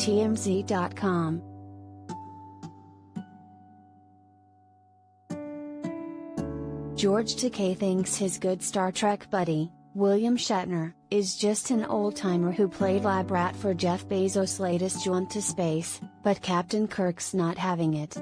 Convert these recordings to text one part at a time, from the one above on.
TMZ.com. George Takei thinks his good Star Trek buddy, William Shatner, is just an old-timer who played lab rat for Jeff Bezos' latest jaunt to space, but Captain Kirk's not having it.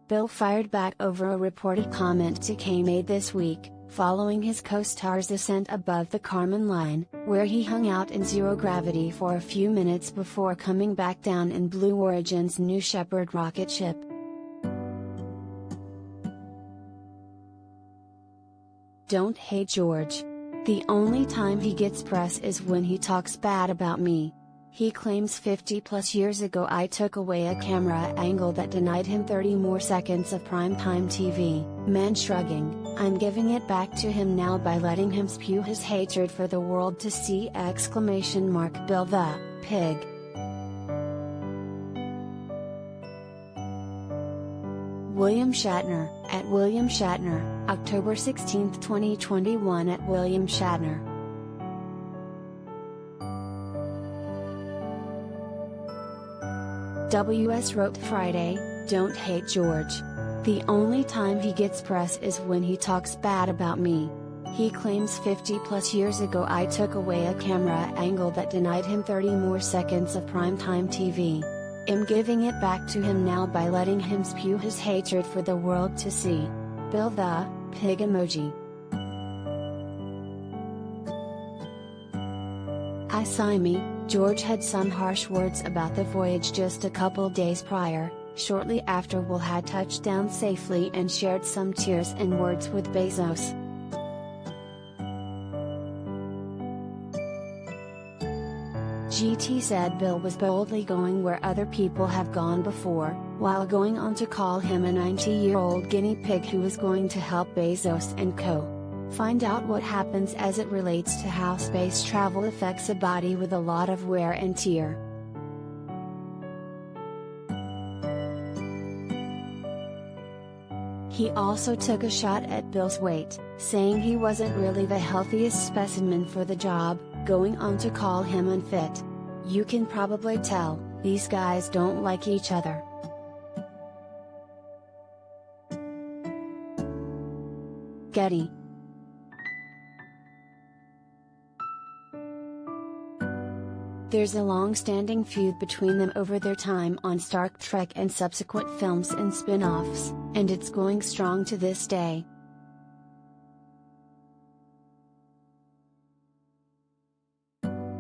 Bill fired back over a reported comment Takei made this week, following his co-star's ascent above the Kármán line, where he hung out in zero gravity for a few minutes before coming back down in Blue Origin's New Shepard rocket ship. Don't hate George. The only time he gets press is when he talks bad about me. He claims 50+ years ago I took away a camera angle that denied him 30 more seconds of primetime TV. Man shrugging, I'm giving it back to him now by letting him spew his hatred for the world to see! Bill the pig. William Shatner, at William Shatner, October 16, 2021 at William Shatner. WS wrote Friday, don't hate George. The only time he gets press is when he talks bad about me. He claims 50+ years ago I took away a camera angle that denied him 30 more seconds of primetime TV. I'm giving it back to him now by letting him spew his hatred for the world to see. Bill the pig emoji. I sigh me. George had some harsh words about the voyage just a couple days prior, shortly after Will had touched down safely and shared some tears and words with Bezos. GT said Bill was boldly going where other people have gone before, while going on to call him a 90-year-old guinea pig who was going to help Bezos and co. Find out what happens as it relates to how space travel affects a body with a lot of wear and tear. He also took a shot at Bill's weight, saying he wasn't really the healthiest specimen for the job, going on to call him unfit. You can probably tell, these guys don't like each other. Getty. There's a long-standing feud between them over their time on Star Trek and subsequent films and spin-offs, and it's going strong to this day.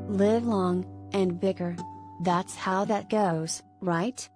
Live long, and bicker. That's how that goes, right?